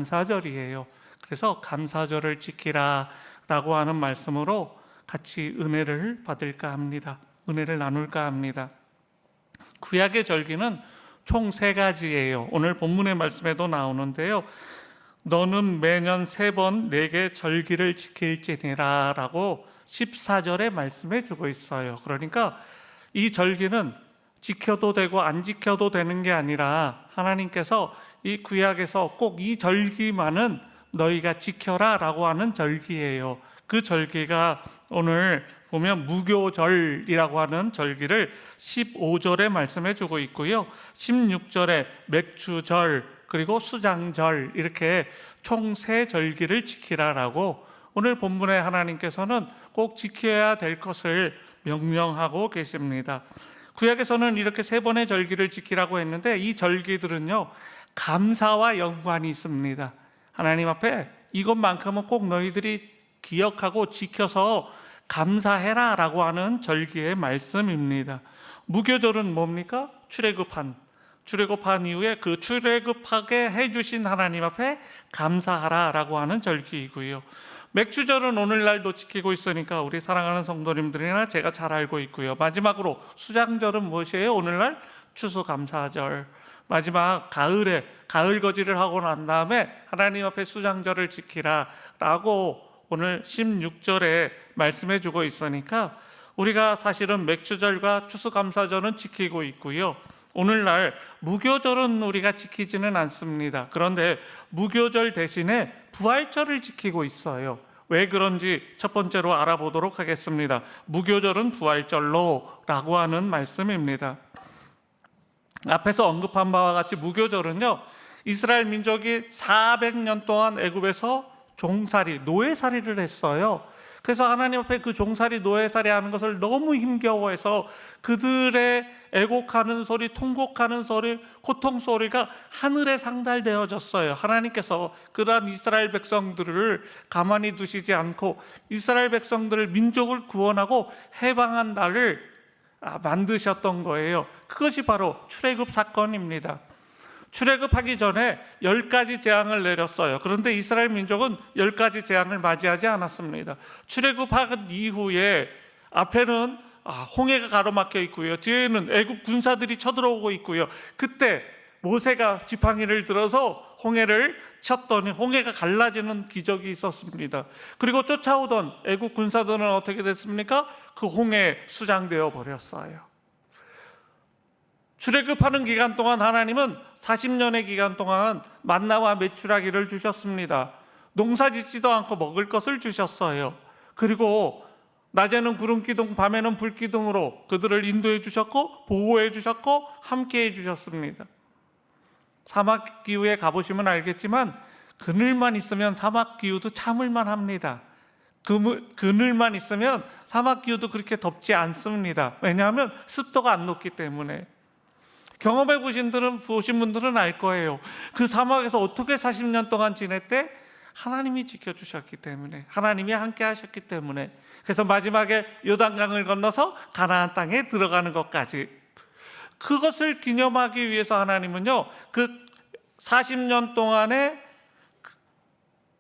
감사절이에요. 그래서 감사절을 지키라 라고 하는 말씀으로 같이 은혜를 받을까 합니다. 은혜를 나눌까 합니다. 구약의 절기는 총 3가지예요. 오늘 본문의 말씀에도 나오는데요. 너는 매년 3번 내게 절기를 지킬지니라 라고 14절에 말씀해 주고 있어요. 그러니까 이 절기는 지켜도 되고 안 지켜도 되는 게 아니라 하나님께서 이 구약에서 꼭 이 절기만은 너희가 지켜라 라고 하는 절기예요. 그 절기가 오늘 보면 무교절이라고 하는 절기를 15절에 말씀해 주고 있고요. 16절에 맥주절, 그리고 수장절, 이렇게 총 3절기를 지키라라고 오늘 본문에 하나님께서는 꼭 지켜야 될 것을 명령하고 계십니다. 구약에서는 이렇게 3번의 절기를 지키라고 했는데 이 절기들은요, 감사와 연관이 있습니다. 하나님 앞에 이것만큼은 꼭 너희들이 기억하고 지켜서 감사해라 라고 하는 절기의 말씀입니다. 무교절은 뭡니까? 출애굽한 이후에 그 출애굽하게 해주신 하나님 앞에 감사하라 라고 하는 절기이고요. 맥주절은 오늘날도 지키고 있으니까 우리 사랑하는 성도님들이나 제가 잘 알고 있고요. 마지막으로 수장절은 무엇이에요? 오늘날 추수감사절. 마지막 가을에 가을거지를 하고 난 다음에 하나님 앞에 수장절을 지키라 라고 오늘 16절에 말씀해 주고 있으니까 우리가 사실은 맥주절과 추수감사절은 지키고 있고요. 오늘날 무교절은 우리가 지키지는 않습니다. 그런데 무교절 대신에 부활절을 지키고 있어요. 왜 그런지 첫 번째로 알아보도록 하겠습니다. 무교절은 부활절로 라고 하는 말씀입니다. 앞에서 언급한 바와 같이 무교절은요, 이스라엘 민족이 400년 동안 애굽에서 종살이, 노예살이를 했어요. 그래서 하나님 앞에 그 종살이, 노예살이 하는 것을 너무 힘겨워해서 그들의 애곡하는 소리, 통곡하는 소리, 고통 소리가 하늘에 상달되어졌어요. 하나님께서 그러한 이스라엘 백성들을 가만히 두시지 않고 이스라엘 백성들을, 민족을 구원하고 해방한 날을 만드셨던 거예요. 그것이 바로 출애굽 사건입니다. 출애굽하기 전에 10가지 재앙을 내렸어요. 그런데 이스라엘 민족은 10가지 재앙을 맞이하지 않았습니다. 출애굽한 이후에 앞에는 홍해가 가로막혀 있고요, 뒤에는 애굽 군사들이 쳐들어오고 있고요. 그때 모세가 지팡이를 들어서 홍해를 쳤더니 홍해가 갈라지는 기적이 있었습니다. 그리고 쫓아오던 애굽 군사들은 어떻게 됐습니까? 그 홍해에 수장되어 버렸어요. 출애굽하는 기간 동안 하나님은 40년의 기간 동안 만나와 메추라기를 주셨습니다. 농사 짓지도 않고 먹을 것을 주셨어요. 그리고 낮에는 구름기둥, 밤에는 불기둥으로 그들을 인도해 주셨고 보호해 주셨고 함께해 주셨습니다. 사막 기후에 가보시면 알겠지만 그늘만 있으면 사막 기후도 참을만 합니다. 그늘만 있으면 사막 기후도 그렇게 덥지 않습니다. 왜냐하면 습도가 안 높기 때문에. 경험해 보신 분들은 알 거예요. 그 사막에서 어떻게 40년 동안 지냈대? 하나님이 지켜주셨기 때문에, 하나님이 함께 하셨기 때문에. 그래서 마지막에 요단강을 건너서 가나안 땅에 들어가는 것까지, 그것을 기념하기 위해서 하나님은요, 그 40년 동안의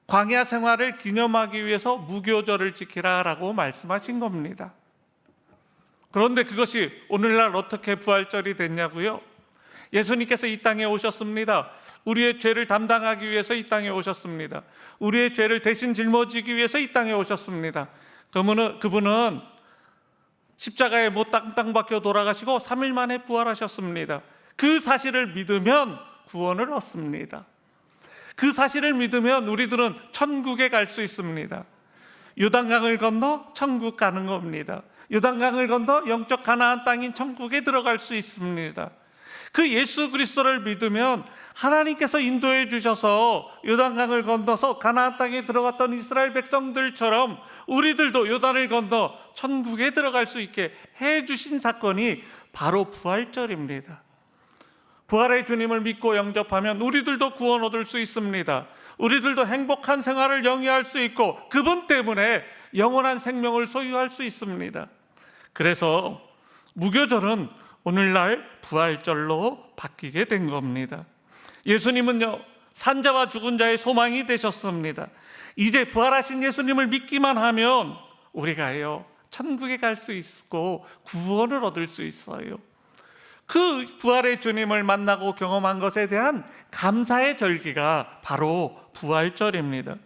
광야 생활을 기념하기 위해서 무교절을 지키라 라고 말씀하신 겁니다. 그런데 그것이 오늘날 어떻게 부활절이 됐냐고요? 예수님께서 이 땅에 오셨습니다. 우리의 죄를 담당하기 위해서 이 땅에 오셨습니다. 우리의 죄를 대신 짊어지기 위해서 이 땅에 오셨습니다. 그분은 십자가에 못 땅땅 박혀 돌아가시고 3일 만에 부활하셨습니다. 그 사실을 믿으면 구원을 얻습니다. 그 사실을 믿으면 우리들은 천국에 갈 수 있습니다. 요단강을 건너 천국 가는 겁니다. 요단강을 건너 영적 가나안 땅인 천국에 들어갈 수 있습니다. 그 예수 그리스도를 믿으면 하나님께서 인도해 주셔서 요단강을 건너서 가나안 땅에 들어갔던 이스라엘 백성들처럼 우리들도 요단을 건너 천국에 들어갈 수 있게 해 주신 사건이 바로 부활절입니다. 부활의 주님을 믿고 영접하면 우리들도 구원 얻을 수 있습니다. 우리들도 행복한 생활을 영위할 수 있고 그분 때문에 영원한 생명을 소유할 수 있습니다. 그래서 무교절은 오늘날 부활절로 바뀌게 된 겁니다. 예수님은요, 산자와 죽은 자의 소망이 되셨습니다. 이제 부활하신 예수님을 믿기만 하면 우리가요 천국에 갈 수 있고 구원을 얻을 수 있어요. 그 부활의 주님을 만나고 경험한 것에 대한 감사의 절기가 바로 부활절입니다.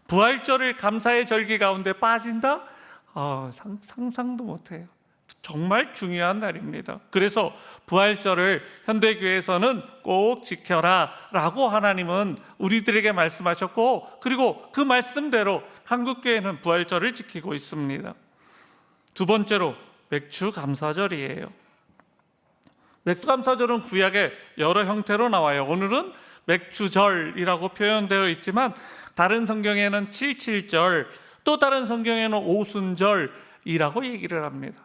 부활절을 감사의 절기 가운데 빠진다? 상상도 못해요. 정말 중요한 날입니다. 그래서 부활절을 현대교회에서는 꼭 지켜라 라고 하나님은 우리들에게 말씀하셨고, 그리고 그 말씀대로 한국교회는 부활절을 지키고 있습니다. 두 번째로 맥주감사절이에요. 맥주감사절은 구약에 여러 형태로 나와요. 오늘은 맥주절이라고 표현되어 있지만 다른 성경에는 칠칠절, 또 다른 성경에는 오순절이라고 얘기를 합니다.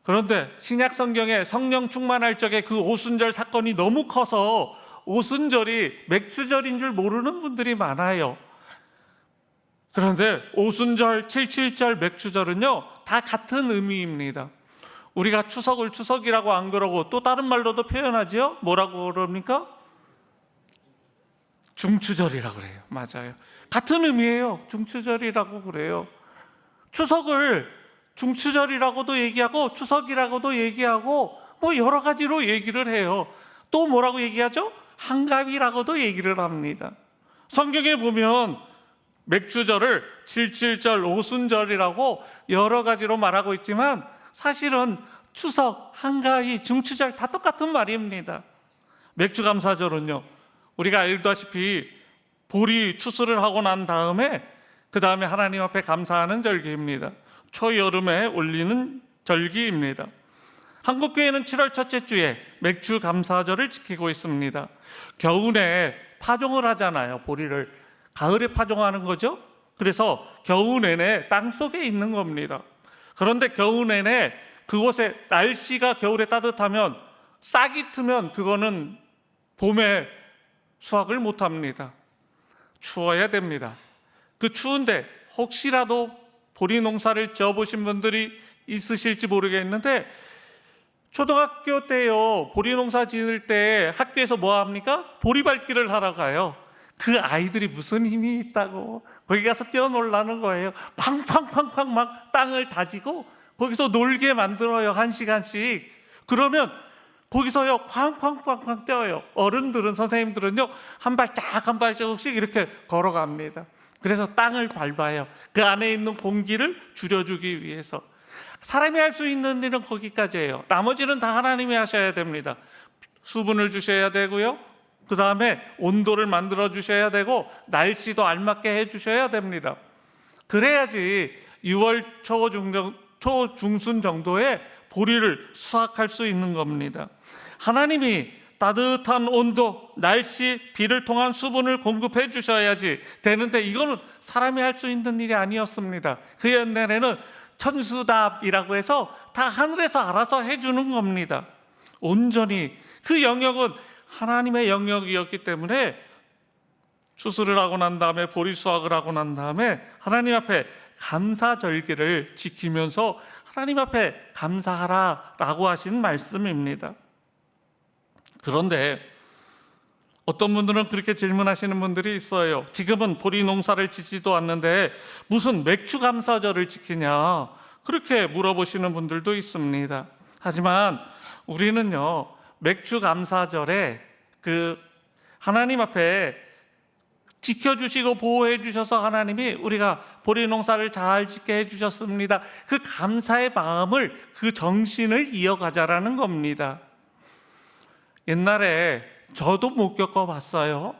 그런데 신약 성경에 성령 충만할 적에 그 오순절 사건이 너무 커서 오순절이 맥주절인 줄 모르는 분들이 많아요. 그런데 오순절, 칠칠절, 맥주절은요 다 같은 의미입니다. 우리가 추석을 추석이라고 안 그러고 또 다른 말로도 표현하지요. 뭐라고 그럽니까? 중추절이라고 그래요. 맞아요. 같은 의미예요. 중추절이라고 그래요. 추석을 중추절이라고도 얘기하고 추석이라고도 얘기하고 뭐 여러 가지로 얘기를 해요. 또 뭐라고 얘기하죠? 한가위라고도 얘기를 합니다. 성경에 보면 맥주절을 칠칠절, 오순절이라고 여러 가지로 말하고 있지만 사실은 추석, 한가위, 중추절 다 똑같은 말입니다. 맥주감사절은요 우리가 알다시피 보리 추수를 하고 난 다음에 그 다음에 하나님 앞에 감사하는 절기입니다. 초여름에 올리는 절기입니다. 한국교회는 7월 첫째 주에 맥주감사절을 지키고 있습니다. 겨우내 파종을 하잖아요. 보리를 가을에 파종하는 거죠. 그래서 겨우 내내 땅속에 있는 겁니다. 그런데 겨우 내내 그곳에 날씨가 겨울에 따뜻하면 싹이 트면 그거는 봄에 수확을 못합니다. 추워야 됩니다. 그 추운데 혹시라도 보리 농사를 지어보신 분들이 있으실지 모르겠는데 초등학교 때요 보리 농사 지을 때 학교에서 뭐 합니까? 보리밟기를 하러 가요. 그 아이들이 무슨 힘이 있다고 거기 가서 뛰어놀라는 거예요. 팡팡팡팡 막 땅을 다지고 거기서 놀게 만들어요. 1시간씩. 그러면 거기서요 쾅쾅쾅쾅 뛰어요. 어른들은, 선생님들은요 한 발짝 한 발짝씩 이렇게 걸어갑니다. 그래서 땅을 밟아요. 그 안에 있는 공기를 줄여주기 위해서. 사람이 할 수 있는 일은 거기까지예요. 나머지는 다 하나님이 하셔야 됩니다. 수분을 주셔야 되고요, 그 다음에 온도를 만들어 주셔야 되고 날씨도 알맞게 해주셔야 됩니다. 그래야지 6월 초중순 정도에 보리를 수확할 수 있는 겁니다. 하나님이 따뜻한 온도, 날씨, 비를 통한 수분을 공급해 주셔야지 되는데 이거는 사람이 할 수 있는 일이 아니었습니다. 그 옛날에는 천수답이라고 해서 다 하늘에서 알아서 해주는 겁니다. 온전히 그 영역은 하나님의 영역이었기 때문에 추수를 하고 난 다음에 보리 수확을 하고 난 다음에 하나님 앞에 감사절기를 지키면서 하나님 앞에 감사하라라고 하신 말씀입니다. 그런데 어떤 분들은 그렇게 질문하시는 분들이 있어요. 지금은 보리 농사를 짓지도 않는데 무슨 맥주감사절을 지키냐, 그렇게 물어보시는 분들도 있습니다. 하지만 우리는요 맥주감사절에 그 하나님 앞에 지켜주시고 보호해 주셔서 하나님이 우리가 보리 농사를 잘 짓게 해주셨습니다. 그 감사의 마음을, 그 정신을 이어가자라는 겁니다. 옛날에 저도 못 겪어봤어요.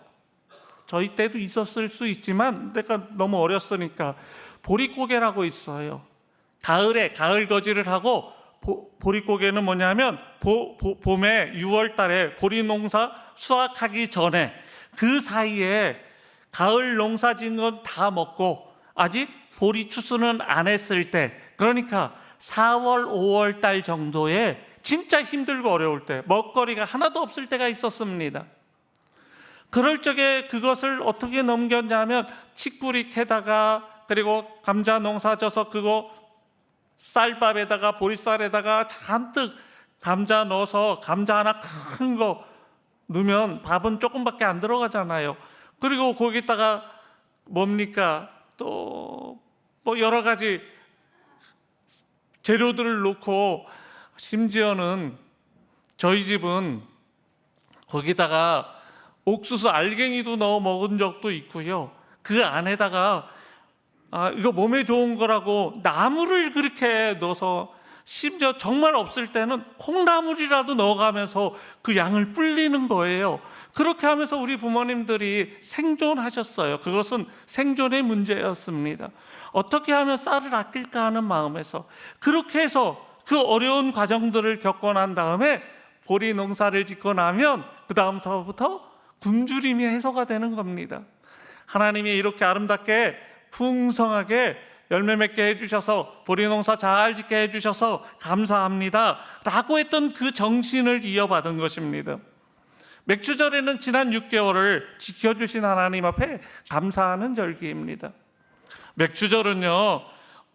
저희 때도 있었을 수 있지만 내가 너무 어렸으니까 보릿고개라고 있어요. 가을에 가을 거지를 하고 보릿고개는 뭐냐면 봄에 6월 달에 보리 농사 수확하기 전에 그 사이에 가을 농사 지은 건 다 먹고 아직 보리 추수는 안 했을 때, 그러니까 4월 5월 달 정도에 진짜 힘들고 어려울 때, 먹거리가 하나도 없을 때가 있었습니다. 그럴 적에 그것을 어떻게 넘겼냐면 칡뿌리 캐다가, 그리고 감자 농사 져서 그거 쌀밥에다가 보리쌀에다가 잔뜩 감자 넣어서 감자 하나 큰 거 넣으면 밥은 조금밖에 안 들어가잖아요. 그리고 거기다가 뭡니까? 또 뭐 여러 가지 재료들을 넣고, 심지어는 저희 집은 거기다가 옥수수 알갱이도 넣어 먹은 적도 있고요. 그 안에다가 이거 몸에 좋은 거라고 나물을 그렇게 넣어서, 심지어 정말 없을 때는 콩나물이라도 넣어가면서 그 양을 불리는 거예요. 그렇게 하면서 우리 부모님들이 생존하셨어요. 그것은 생존의 문제였습니다. 어떻게 하면 쌀을 아낄까 하는 마음에서 그렇게 해서 그 어려운 과정들을 겪고 난 다음에 보리 농사를 짓고 나면 그 다음서부터 굶주림이 해소가 되는 겁니다. 하나님이 이렇게 아름답게 풍성하게 열매 맺게 해주셔서 보리 농사 잘 짓게 해주셔서 감사합니다 라고 했던 그 정신을 이어받은 것입니다. 맥주절에는 지난 6개월을 지켜주신 하나님 앞에 감사하는 절기입니다. 맥주절은요,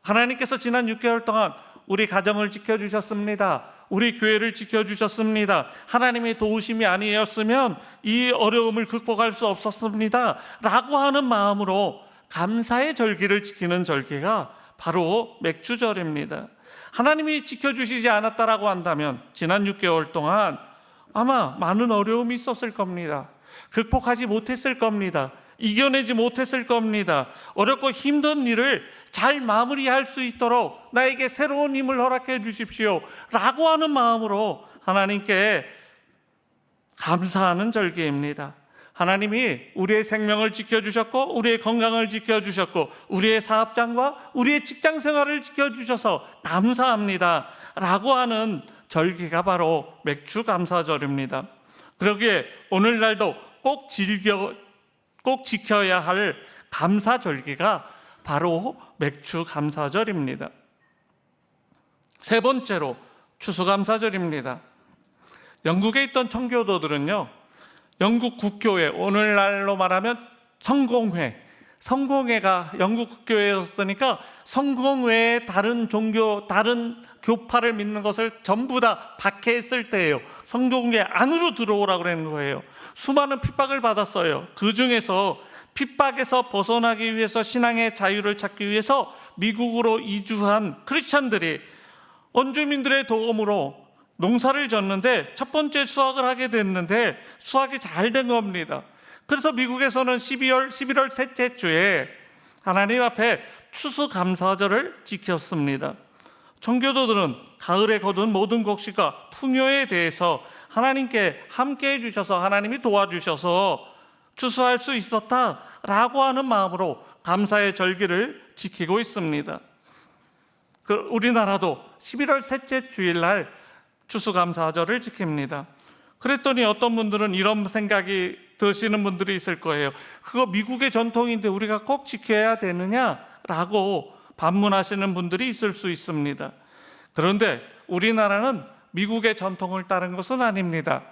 하나님께서 지난 6개월 동안 우리 가정을 지켜주셨습니다. 우리 교회를 지켜주셨습니다. 하나님의 도우심이 아니었으면 이 어려움을 극복할 수 없었습니다 라고 하는 마음으로 감사의 절기를 지키는 절기가 바로 맥주절입니다. 하나님이 지켜주시지 않았다라고 한다면 지난 6개월 동안 아마 많은 어려움이 있었을 겁니다. 극복하지 못했을 겁니다. 이겨내지 못했을 겁니다. 어렵고 힘든 일을 잘 마무리할 수 있도록 나에게 새로운 힘을 허락해 주십시오 라고 하는 마음으로 하나님께 감사하는 절기입니다. 하나님이 우리의 생명을 지켜주셨고 우리의 건강을 지켜주셨고 우리의 사업장과 우리의 직장 생활을 지켜주셔서 감사합니다 라고 하는 절기가 바로 맥주 감사절입니다. 그러기에 오늘날도 꼭 지켜야 할 감사절기가 바로 맥주 감사절입니다. 세 번째로 추수감사절입니다. 영국에 있던 청교도들은요, 영국 국교회, 오늘날로 말하면 성공회가 영국 국교회였으니까 성공회의 다른 종교, 다른 교파를 믿는 것을 전부 다 박해했을 때예요. 성공회 안으로 들어오라고 그러는 거예요. 수많은 핍박을 받았어요. 그 중에서 핍박에서 벗어나기 위해서 신앙의 자유를 찾기 위해서 미국으로 이주한 크리스찬들이 원주민들의 도움으로 농사를 졌는데 첫 번째 수확을 하게 됐는데 수확이 잘 된 겁니다. 그래서 미국에서는 11월 셋째 주에 하나님 앞에 추수감사절을 지켰습니다. 청교도들은 가을에 거둔 모든 곡식과 풍요에 대해서 하나님께 함께 해주셔서 하나님이 도와주셔서 추수할 수 있었다라고 하는 마음으로 감사의 절기를 지키고 있습니다. 우리나라도 11월 셋째 주일날 추수감사절을 지킵니다. 그랬더니 어떤 분들은 이런 생각이 드시는 분들이 있을 거예요. 그거 미국의 전통인데 우리가 꼭 지켜야 되느냐라고 반문하시는 분들이 있을 수 있습니다. 그런데 우리나라는 미국의 전통을 따른 것은 아닙니다.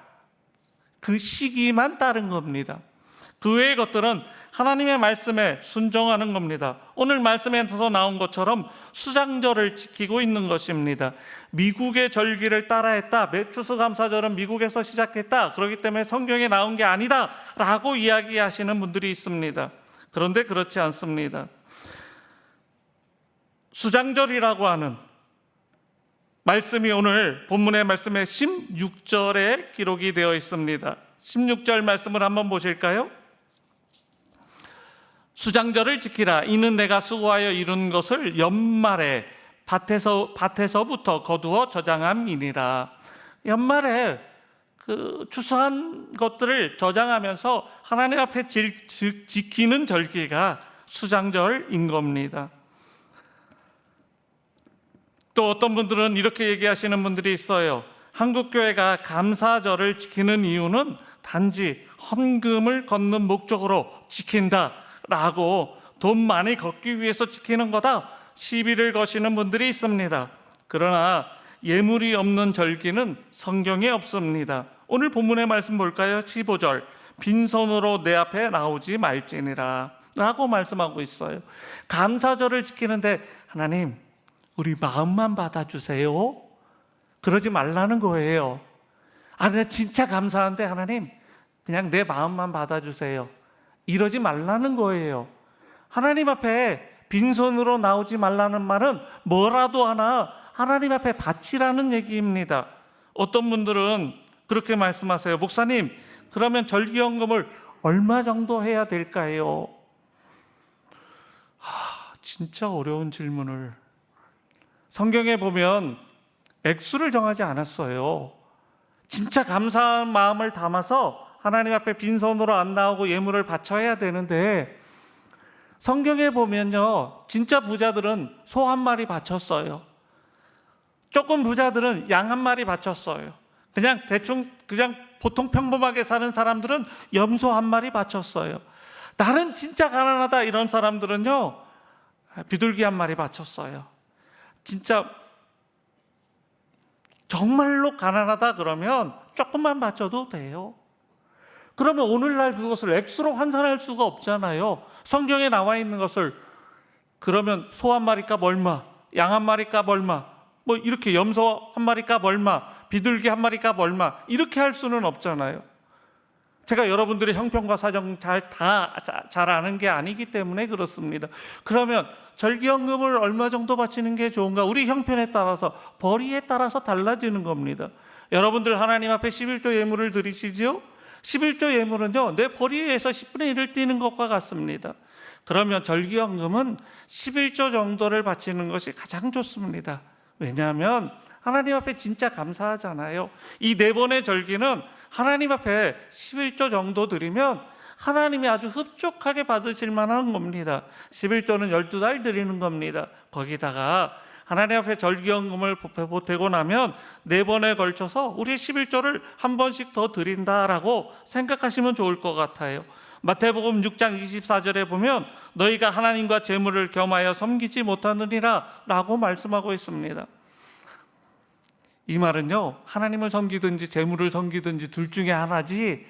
그 시기만 따른 겁니다. 그 외의 것들은 하나님의 말씀에 순종하는 겁니다. 오늘 말씀에서 나온 것처럼 수장절을 지키고 있는 것입니다. 미국의 절기를 따라했다, 추수감사절은 미국에서 시작했다, 그렇기 때문에 성경에 나온 게 아니다 라고 이야기하시는 분들이 있습니다. 그런데 그렇지 않습니다. 수장절이라고 하는 말씀이 오늘 본문의 말씀에 16절에 기록이 되어 있습니다. 16절 말씀을 한번 보실까요? 수장절을 지키라. 이는 내가 수고하여 이룬 것을 연말에 밭에서부터 거두어 저장함이니라. 연말에 그 추수한 것들을 저장하면서 하나님 앞에 지키는 절기가 수장절인 겁니다. 또 어떤 분들은 이렇게 얘기하시는 분들이 있어요. 한국교회가 감사절을 지키는 이유는 단지 헌금을 걷는 목적으로 지킨다라고 돈 많이 걷기 위해서 지키는 거다, 시비를 거시는 분들이 있습니다. 그러나 예물이 없는 절기는 성경에 없습니다. 오늘 본문의 말씀 볼까요? 15절, 빈손으로 내 앞에 나오지 말지니라 라고 말씀하고 있어요. 감사절을 지키는데 하나님 우리 마음만 받아주세요 그러지 말라는 거예요. 나 진짜 감사한데 하나님 그냥 내 마음만 받아주세요, 이러지 말라는 거예요. 하나님 앞에 빈손으로 나오지 말라는 말은 뭐라도 하나 하나님 앞에 바치라는 얘기입니다. 어떤 분들은 그렇게 말씀하세요. 목사님, 그러면 절기연금을 얼마 정도 해야 될까요? 진짜 어려운 질문을. 성경에 보면 액수를 정하지 않았어요. 진짜 감사한 마음을 담아서 하나님 앞에 빈손으로 안 나오고 예물을 바쳐야 되는데, 성경에 보면요, 진짜 부자들은 소 한 마리 바쳤어요. 조금 부자들은 양 한 마리 바쳤어요. 그냥 보통 평범하게 사는 사람들은 염소 한 마리 바쳤어요. 나는 진짜 가난하다 이런 사람들은요, 비둘기 한 마리 바쳤어요. 진짜 정말로 가난하다 그러면 조금만 바쳐도 돼요. 그러면 오늘날 그것을 액수로 환산할 수가 없잖아요. 성경에 나와 있는 것을 그러면 소 한 마리 값 얼마, 양 한 마리 값 얼마, 뭐 이렇게 염소 한 마리 값 얼마, 비둘기 한 마리 값 얼마, 이렇게 할 수는 없잖아요. 제가 여러분들의 형편과 사정 잘 아는 게 아니기 때문에 그렇습니다. 그러면 절기연금을 얼마 정도 바치는 게 좋은가? 우리 형편에 따라서, 벌이에 따라서 달라지는 겁니다. 여러분들 하나님 앞에 11조 예물을 드리시죠? 11조 예물은요, 내 벌이에서 10분의 1을 띄는 것과 같습니다. 그러면 절기연금은 11조 정도를 바치는 것이 가장 좋습니다. 왜냐하면 하나님 앞에 진짜 감사하잖아요. 이 네 번의 절기는 하나님 앞에 11조 정도 드리면 하나님이 아주 흡족하게 받으실 만한 겁니다. 11조는 12달 드리는 겁니다. 거기다가 하나님 앞에 절기연금을 보태고 나면 네 번에 걸쳐서 우리 11조를 한 번씩 더 드린다라고 생각하시면 좋을 것 같아요. 마태복음 6장 24절에 보면 너희가 하나님과 재물을 겸하여 섬기지 못하느니라 라고 말씀하고 있습니다. 이 말은요, 하나님을 섬기든지 재물을 섬기든지 둘 중에 하나지,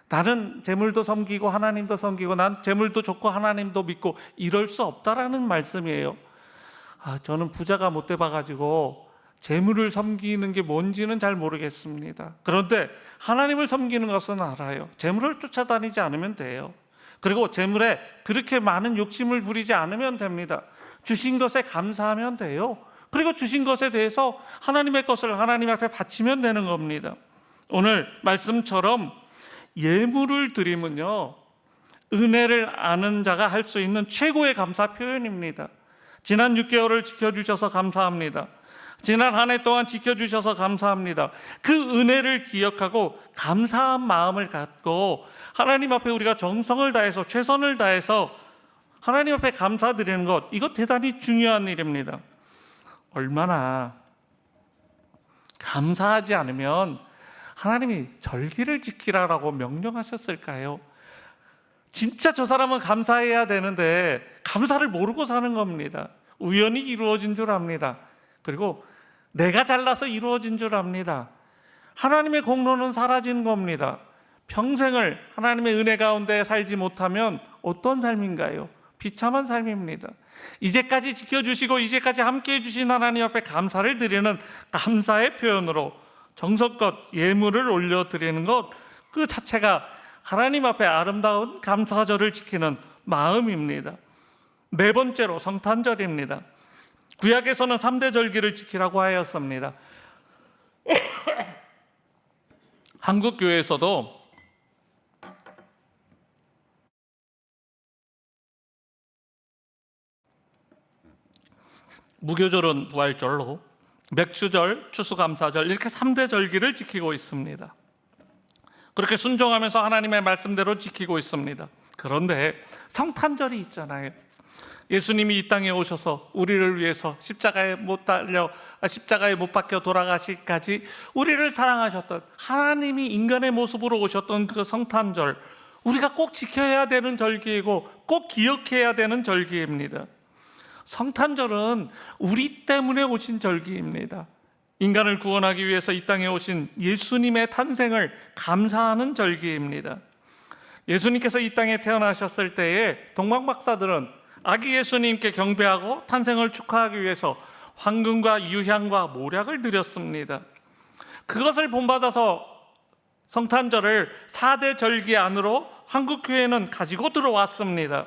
나는 재물도 섬기고 하나님도 섬기고 난 재물도 좋고 하나님도 믿고 이럴 수 없다라는 말씀이에요. 저는 부자가 못 돼봐가지고 재물을 섬기는 게 뭔지는 잘 모르겠습니다. 그런데 하나님을 섬기는 것은 알아요. 재물을 쫓아다니지 않으면 돼요. 그리고 재물에 그렇게 많은 욕심을 부리지 않으면 됩니다. 주신 것에 감사하면 돼요. 그리고 주신 것에 대해서 하나님의 것을 하나님 앞에 바치면 되는 겁니다. 오늘 말씀처럼 예물을 드리면요, 은혜를 아는 자가 할 수 있는 최고의 감사 표현입니다. 지난 6개월을 지켜주셔서 감사합니다. 지난 한 해 동안 지켜주셔서 감사합니다. 그 은혜를 기억하고 감사한 마음을 갖고 하나님 앞에 우리가 정성을 다해서 최선을 다해서 하나님 앞에 감사드리는 것, 이거 대단히 중요한 일입니다. 얼마나 감사하지 않으면 하나님이 절기를 지키라라고 명령하셨을까요? 진짜 저 사람은 감사해야 되는데 감사를 모르고 사는 겁니다. 우연히 이루어진 줄 압니다. 그리고 내가 잘나서 이루어진 줄 압니다. 하나님의 공로는 사라진 겁니다. 평생을 하나님의 은혜 가운데 살지 못하면 어떤 삶인가요? 비참한 삶입니다. 이제까지 지켜주시고 이제까지 함께해 주신 하나님 앞에 감사를 드리는 감사의 표현으로 정성껏 예물을 올려드리는 것, 그 자체가 하나님 앞에 아름다운 감사절을 지키는 마음입니다. 네 번째로 성탄절입니다. 구약에서는 3대 절기를 지키라고 하였습니다. 한국 교회에서도 무교절은 부활절로, 맥주절, 추수감사절, 이렇게 3대 절기를 지키고 있습니다. 그렇게 순종하면서 하나님의 말씀대로 지키고 있습니다. 그런데 성탄절이 있잖아요. 예수님이 이 땅에 오셔서 우리를 위해서 십자가에 못 박혀 돌아가시기까지 우리를 사랑하셨던, 하나님이 인간의 모습으로 오셨던 그 성탄절, 우리가 꼭 지켜야 되는 절기이고 꼭 기억해야 되는 절기입니다. 성탄절은 우리 때문에 오신 절기입니다. 인간을 구원하기 위해서 이 땅에 오신 예수님의 탄생을 감사하는 절기입니다. 예수님께서 이 땅에 태어나셨을 때에 동방박사들은 아기 예수님께 경배하고 탄생을 축하하기 위해서 황금과 유향과 모략을 드렸습니다. 그것을 본받아서 성탄절을 4대 절기 안으로 한국교회는 가지고 들어왔습니다.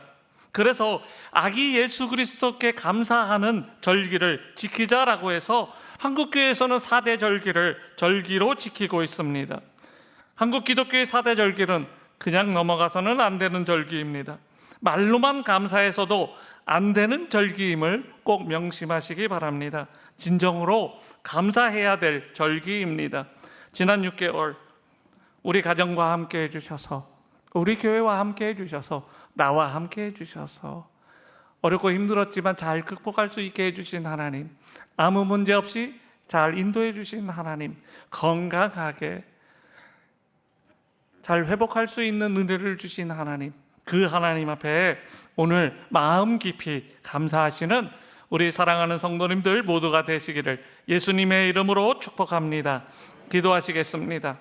그래서 아기 예수 그리스도께 감사하는 절기를 지키자라고 해서 한국교회에서는 4대 절기를 절기로 지키고 있습니다. 한국 기독교의 4대 절기는 그냥 넘어가서는 안 되는 절기입니다. 말로만 감사해서도 안 되는 절기임을 꼭 명심하시기 바랍니다. 진정으로 감사해야 될 절기입니다. 지난 6개월 우리 가정과 함께 해주셔서, 우리 교회와 함께 해주셔서, 나와 함께 해주셔서 어렵고 힘들었지만 잘 극복할 수 있게 해주신 하나님, 아무 문제 없이 잘 인도해 주신 하나님, 건강하게 잘 회복할 수 있는 은혜를 주신 하나님, 그 하나님 앞에 오늘 마음 깊이 감사하시는 우리 사랑하는 성도님들 모두가 되시기를 예수님의 이름으로 축복합니다. 기도하시겠습니다.